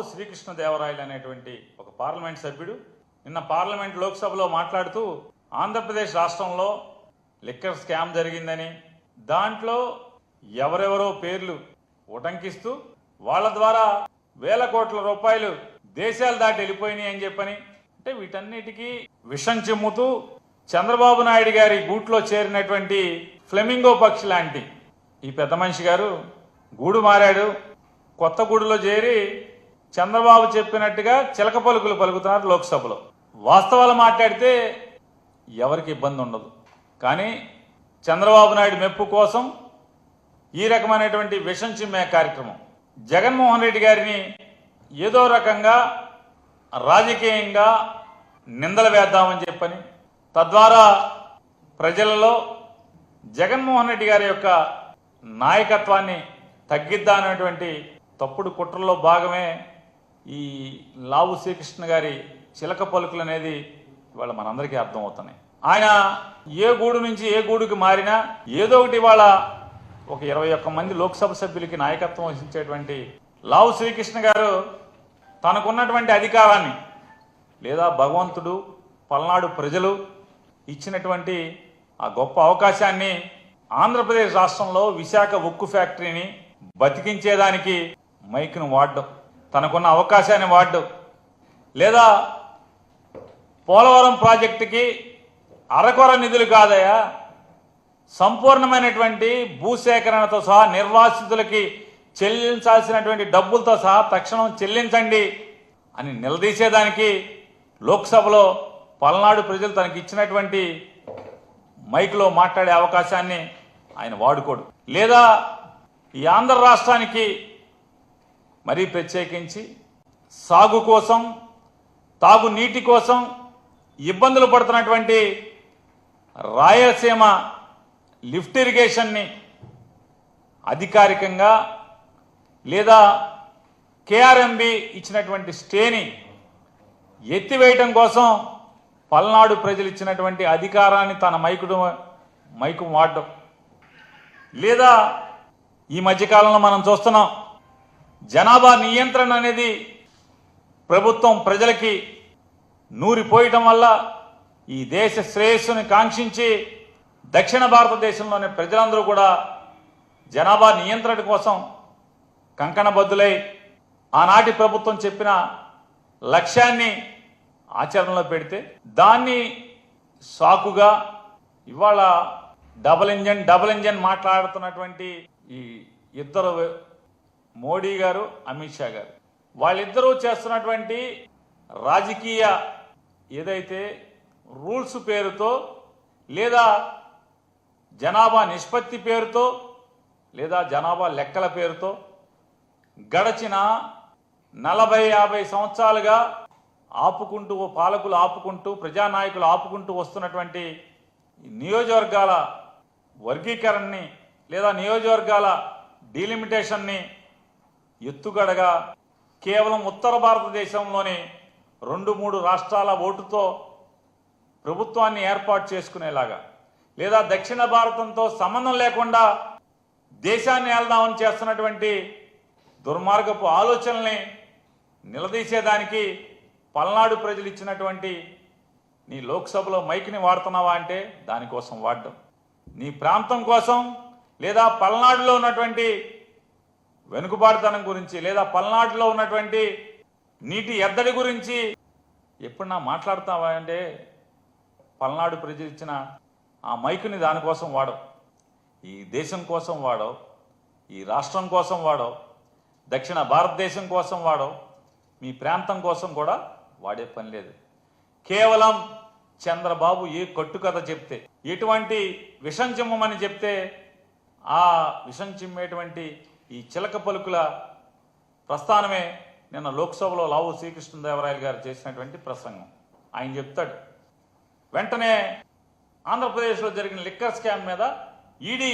శ్రీకృష్ణదేవరాయలు అనేటువంటి ఒక పార్లమెంట్ సభ్యుడు నిన్న పార్లమెంట్ లోక్సభలో మాట్లాడుతూ ఆంధ్రప్రదేశ్ రాష్ట్రంలో లిక్కర్ స్కామ్ జరిగిందని, దాంట్లో ఎవరెవరో పేర్లు ఉటంకిస్తూ వాళ్ళ ద్వారా వేల కోట్ల రూపాయలు దేశాలు దాటి వెళ్ళిపోయినాయి అని చెప్పని, అంటే వీటన్నిటికీ విషం చిమ్ముతూ చంద్రబాబు నాయుడు గారి గూట్లో చేరినటువంటి ఫ్లెమింగో పక్షి లాంటి ఈ పెద్ద మనిషి గారు గూడు మారాడు. కొత్త గూడులో చేరి చంద్రబాబు చెప్పినట్టుగా చిలక పలుకులు పలుకుతున్నారు లోక్సభలో. వాస్తవాలు మాట్లాడితే ఎవరికి ఇబ్బంది ఉండదు, కానీ చంద్రబాబు నాయుడు మెప్పు కోసం ఈ రకమైనటువంటి విషం చిమ్మే కార్యక్రమం, జగన్మోహన్ రెడ్డి గారిని ఏదో రకంగా రాజకీయంగా నిందలు వేద్దామని చెప్పని, తద్వారా ప్రజలలో జగన్మోహన్ రెడ్డి గారి యొక్క నాయకత్వాన్ని తగ్గిద్దామనేటువంటి తప్పుడు కుట్రలో భాగమే ఈ లావు శ్రీకృష్ణ గారి చిలక పలుకులు అనేది ఇవాళ మనందరికీ అర్థమవుతున్నాయి. ఆయన ఏ గూడు నుంచి ఏ గూడుకి మారినా ఏదో ఒకటి ఇవాళ ఒక 21 మంది లోక్సభ సభ్యులకి నాయకత్వం వహించేటువంటి లావు శ్రీకృష్ణ గారు తనకున్నటువంటి అధికారాన్ని లేదా భగవంతుడు పల్నాడు ప్రజలు ఇచ్చినటువంటి ఆ గొప్ప అవకాశాన్ని ఆంధ్రప్రదేశ్ రాష్ట్రంలో విశాఖ ఉక్కు ఫ్యాక్టరీని బతికించేదానికి మైక్ను వాడడం, తనకున్న అవకాశాన్ని వాడడం, లేదా పోలవరం ప్రాజెక్టుకి అరకొర నిధులు కాదయా, సంపూర్ణమైనటువంటి భూసేకరణతో సహా నిర్వాసితులకి చెల్లించాల్సినటువంటి డబ్బులతో సహా తక్షణం చెల్లించండి అని నిలదీసేదానికి లోక్సభలో పల్నాడు ప్రజలు తనకి ఇచ్చినటువంటి మైక్లో మాట్లాడే అవకాశాన్ని ఆయన వాడుకోడు. లేదా ఈ ఆంధ్ర రాష్ట్రానికి మరీ ప్రత్యేకించి సాగు కోసం, తాగునీటి కోసం ఇబ్బందులు పడుతున్నటువంటి రాయలసీమ లిఫ్ట్ ఇరిగేషన్ని అధికారికంగా లేదా కేఆర్ఎంబి ఇచ్చినటువంటి స్టేని ఎత్తివేయటం కోసం పల్నాడు ప్రజలు ఇచ్చినటువంటి అధికారాన్ని తన మైకు వాడడం, లేదా ఈ మధ్యకాలంలో మనం చూస్తున్నాం జనాభా నియంత్రణ అనేది ప్రభుత్వం ప్రజలకి నూరిపోయటం వల్ల ఈ దేశ శ్రేయస్సుని కాంక్షించి దక్షిణ భారతదేశంలోని ప్రజలందరూ కూడా జనాభా నియంత్రణ కోసం కంకణబద్దులై ఆనాటి ప్రభుత్వం చెప్పిన లక్ష్యాన్ని ఆచరణలో పెడితే దాన్ని సాకుగా ఇవాళ డబుల్ ఇంజన్ మాట్లాడుతున్నటువంటి ఈ ఇద్దరు, మోడీ గారు, అమిత్ షా గారు, వాళ్ళిద్దరూ చేస్తున్నటువంటి రాజకీయ ఏదైతే రూల్స్ పేరుతో లేదా జనాభా నిష్పత్తి పేరుతో లేదా జనాభా లెక్కల పేరుతో గడచిన 40-50 సంవత్సరాలుగా ఆపుకుంటూ పాలకులు ఆపుకుంటూ ప్రజానాయకులు ఆపుకుంటూ వస్తున్నటువంటి నియోజకవర్గాల వర్గీకరణని లేదా నియోజకవర్గాల డీలిమిటేషన్ని ఎత్తుగడగా కేవలం ఉత్తర భారతదేశంలోని 2-3 రాష్ట్రాల ఓటుతో ప్రభుత్వాన్ని ఏర్పాటు చేసుకునేలాగా లేదా దక్షిణ భారతంతో సంబంధం లేకుండా దేశాన్ని ఏల్దామని చేస్తున్నటువంటి దుర్మార్గపు ఆలోచనల్ని నిలదీసేదానికి పల్నాడు ప్రజలు ఇచ్చినటువంటి నీ లోక్సభలో మైక్ని వాడుతున్నావా అంటే దానికోసం వాడడం, నీ ప్రాంతం కోసం లేదా పల్నాడులో ఉన్నటువంటి వెనుకబాటుతనం గురించి లేదా పల్నాడులో ఉన్నటువంటి నీటి ఎద్దడి గురించి ఎప్పుడన్నా మాట్లాడుతావా అంటే పల్నాడు ప్రజలు ఇచ్చిన ఆ మైకుని దానికోసం వాడవు, ఈ దేశం కోసం వాడవు, ఈ రాష్ట్రం కోసం వాడవు, దక్షిణ భారతదేశం కోసం వాడవు, మీ ప్రాంతం కోసం కూడా వాడే పని లేదు. కేవలం చంద్రబాబు ఏ కట్టుకథ చెప్తే, ఎటువంటి విషం చిమ్మమని చెప్తే ఆ విషం చిమ్మేటువంటి ఈ చిలక పలుకుల ప్రస్థానమే నిన్న లోక్సభలో లావు శ్రీకృష్ణదేవరాయలు గారు చేసినటువంటి ప్రసంగం. ఆయన చెప్తాడు వెంటనే ఆంధ్రప్రదేశ్లో జరిగిన లిక్కర్ స్కామ్ మీద ఈడీ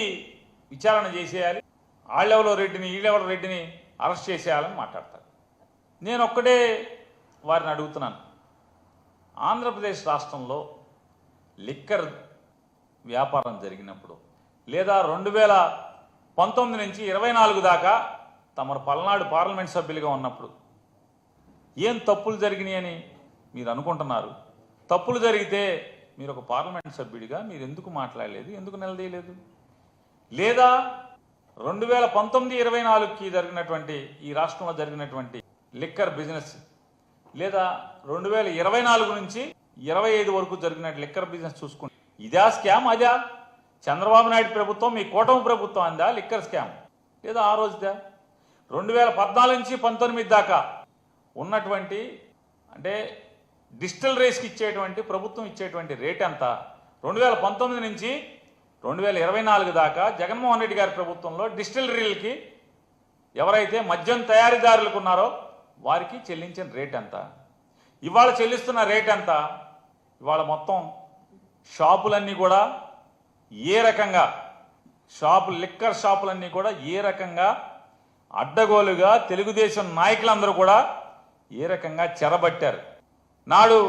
విచారణ చేసేయాలి, ఆళ్ళెవలో రెడ్డిని ఈళ్ళెవల రెడ్డిని అరెస్ట్ చేసేయాలని మాట్లాడతారు. నేను ఒక్కడే వారిని అడుగుతున్నాను, ఆంధ్రప్రదేశ్ రాష్ట్రంలో లిక్కర్ వ్యాపారం జరిగినప్పుడు లేదా 2019 నుంచి 24 దాకా తమరు పల్నాడు పార్లమెంట్ సభ్యులుగా ఉన్నప్పుడు ఏం తప్పులు జరిగినాయని మీరు అనుకుంటున్నారు? తప్పులు జరిగితే మీరు ఒక పార్లమెంట్ సభ్యుడిగా మీరు ఎందుకు మాట్లాడలేదు, ఎందుకు నిలదీయలేదు? లేదా 2019-24కి జరిగినటువంటి ఈ రాష్ట్రంలో జరిగినటువంటి లిక్కర్ బిజినెస్, లేదా 2024 నుంచి 25 వరకు జరిగిన లిక్కర్ బిజినెస్ చూసుకుంటే ఇదా స్కామ్? అదా చంద్రబాబు నాయుడు ప్రభుత్వం, మీ కూటమి ప్రభుత్వం అందా లిక్కర్ స్కామ్? లేదా ఆ రోజుదా? 2014 నుంచి 19 దాకా ఉన్నటువంటి అంటే డిస్టిలరీస్కి ఇచ్చేటువంటి ప్రభుత్వం ఇచ్చేటువంటి రేట్ ఎంత? 2019 నుంచి 2024 దాకా జగన్మోహన్ రెడ్డి గారి ప్రభుత్వంలో డిస్టిలరీలకి ఎవరైతే మద్యం తయారీదారులకు ఉన్నారో వారికి చెల్లించిన రేట్ ఎంత? ఇవాళ చెల్లిస్తున్న రేట్ ఎంత? ఇవాళ మొత్తం షాపులన్నీ కూడా ఏ రకంగా లిక్కర్ షాపులన్నీ కూడా ఏ రకంగా అడ్డగోలుగా తెలుగుదేశం నాయకులందరూ కూడా ఏ రకంగా చెరబట్టారు. నాడు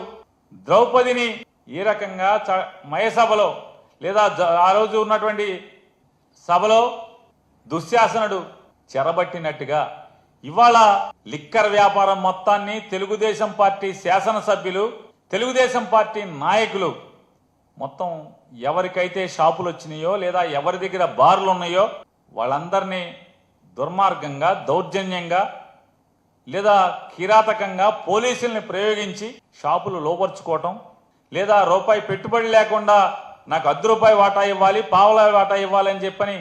ద్రౌపదిని ఏ రకంగా మయసభలో లేదా ఆ రోజు ఉన్నటువంటి సభలో దుశ్శాసనుడు చెరబట్టినట్టుగా ఇవాళ లిక్కర్ వ్యాపారం మొత్తాన్ని తెలుగుదేశం పార్టీ శాసనసభ్యులు, తెలుగుదేశం పార్టీ నాయకులు మొత్తం ఎవరికైతే షాపులు వచ్చినాయో లేదా ఎవరి దగ్గర బార్లు ఉన్నాయో వాళ్ళందరినీ దుర్మార్గంగా, దౌర్జన్యంగా లేదా కిరాతకంగా పోలీసుల్ని ప్రయోగించి షాపులు లోపరుచుకోవటం, లేదా రూపాయి పెట్టుబడి లేకుండా నాకు ₹10 వాటా ఇవ్వాలి, పావలా వాటా ఇవ్వాలి అని చెప్పని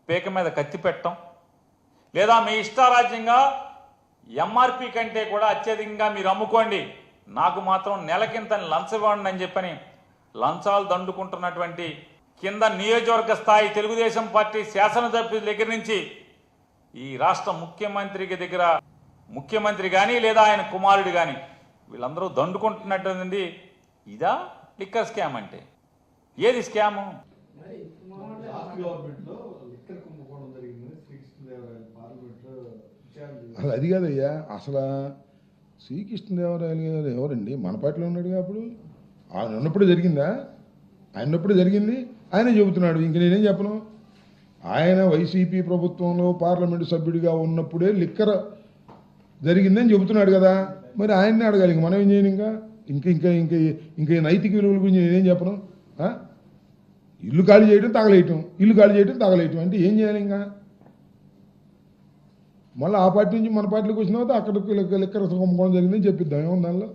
పేక మీద కత్తి పెట్టడం, లేదా మీ ఇష్టారాజ్యంగా ఎంఆర్పి కంటే కూడా అత్యధికంగా మీరు అమ్ముకోండి, నాకు మాత్రం నెలకింత లంచం ఇవ్వండి అని చెప్పని లంచాలు దండుకుంటున్నటువంటి కింద నియోజకవర్గ స్థాయి తెలుగుదేశం పార్టీ శాసనసభ్యుల దగ్గర నుంచి ఈ రాష్ట్ర ముఖ్యమంత్రి కానీ లేదా ఆయన కుమారుడు కానీ వీళ్ళందరూ దండుకుంటున్నటువంటి ఇదా లిక్కర్ స్కామ్ అంటే? ఏది స్కాము? అసలు అది కాదయ్యా, అసలు శ్రీకృష్ణదేవరాయలు గారు ఎవరండి? మన పార్టీలో ఉన్నాడుగా అప్పుడు. ఆయన ఉన్నప్పుడు జరిగిందా? ఆయన ఉన్నప్పుడు జరిగింది, ఆయనే చెబుతున్నాడు. ఇంక నేనేం చెప్పను. ఆయన వైసీపీ ప్రభుత్వంలో పార్లమెంటు సభ్యుడిగా ఉన్నప్పుడే లిక్కర్ జరిగిందని చెబుతున్నాడు కదా, మరి ఆయన్నే అడగాలి. ఇంక మనం ఏం చేయను? ఇంకా ఇంకా ఇంకా ఇంకా నైతిక విలువల గురించి నేనేం చెప్పను. ఇల్లు ఖాళీ చేయడం తగలేయటం అంటే ఏం చేయాలి? ఇంకా మళ్ళీ ఆ పార్టీ నుంచి మన పార్టీలోకి వచ్చిన తర్వాత అక్కడికి లిక్కర్ కుంభకోణం జరిగిందని చెప్పిద్దాం. ఏముంది దానిలో?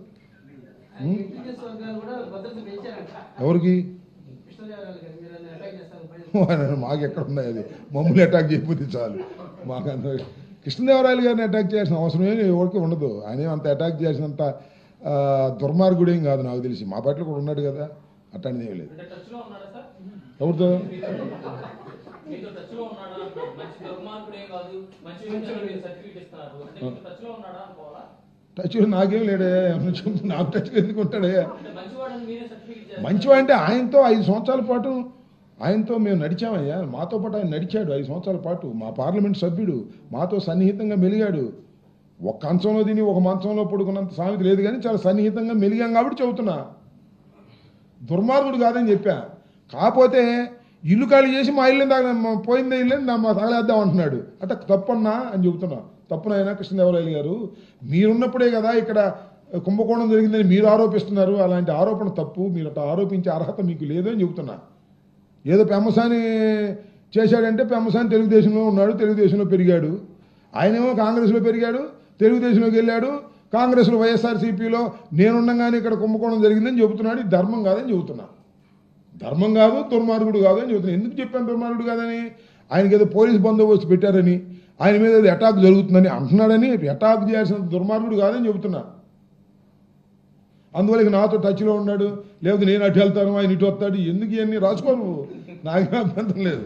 ఎవరికి? మాకు ఎక్కడ ఉన్నాయి అది? మమ్మల్ని అటాక్ చేయకపోతే చాలు. మాకు అంత కృష్ణదేవరాయలు గారిని అటాక్ చేయాల్సిన అవసరం ఏమి ఎవరికి ఉండదు. ఆయన అంత అటాక్ చేసినంత దుర్మార్గుడేం కాదు నాకు తెలిసి. మా పార్టీలో కూడా ఉన్నాడు కదా, అట్లాంటిది ఏమి లేదు. ఎవరితో? టచ్లో నాకేం లేడే, నాకు టచ్లో ఎందుకు ఉంటాడే? మంచివా అంటే ఆయనతో 5 సంవత్సరాల పాటు ఆయనతో మేము నడిచామయ్యా. మాతో పాటు ఆయన నడిచాడు 5 సంవత్సరాల పాటు. మా పార్లమెంట్ సభ్యుడు, మాతో సన్నిహితంగా మెలిగాడు. ఒక కంచంలో తిని ఒక మంచంలో పడుకున్నంత సామెత లేదు, కానీ చాలా సన్నిహితంగా మెలిగాం కాబట్టి చెబుతున్నా. దుర్మార్గుడు కాదని చెప్పా. కాకపోతే ఇల్లు ఖాళీ చేసి మా ఇల్లు పోయిందే ఇల్లు మా తగలేద్దాం అంటున్నాడు. అంటే తప్పన్నా అని చెబుతున్నా. తప్పునైనా కృష్ణదేవరాయలు గారు, మీరున్నప్పుడే కదా ఇక్కడ కుంభకోణం జరిగిందని మీరు ఆరోపిస్తున్నారు. అలాంటి ఆరోపణ తప్పు. మీరు అట్లా ఆరోపించే అర్హత మీకు లేదు అని చెబుతున్నా. ఏదో పెమ్మసాని చేశాడంటే పెమ్మసాని తెలుగుదేశంలో ఉన్నాడు, తెలుగుదేశంలో పెరిగాడు. ఆయనేమో కాంగ్రెస్లో పెరిగాడు, తెలుగుదేశంలోకి వెళ్ళాడు. కాంగ్రెస్లో వైఎస్ఆర్సీపీలో నేనుండగానే ఇక్కడ కుంభకోణం జరిగిందని చెబుతున్నాడు. ఇది ధర్మం కాదని చెబుతున్నా. ధర్మం కాదు, దుర్మార్గుడు కాదు అని చెబుతున్నా. ఎందుకు చెప్పాను దుర్మార్గుడు కాదని? ఆయనకి ఏదో పోలీస్ బందోబస్తు పెట్టారని, ఆయన మీద ఏదో అటాక్ జరుగుతుందని అంటున్నాడని, అటాక్ చేయాల్సిన దుర్మార్గుడు కాదని చెబుతున్నా. అందువల్ల ఇక నాతో టచ్లో ఉన్నాడు, లేకపోతే నేను అటు వెళ్తాను, ఆయన ఇటు వస్తాడు. ఎందుకు ఇవన్నీ రాసుకోను, నాకేం అభ్యంతరం లేదు.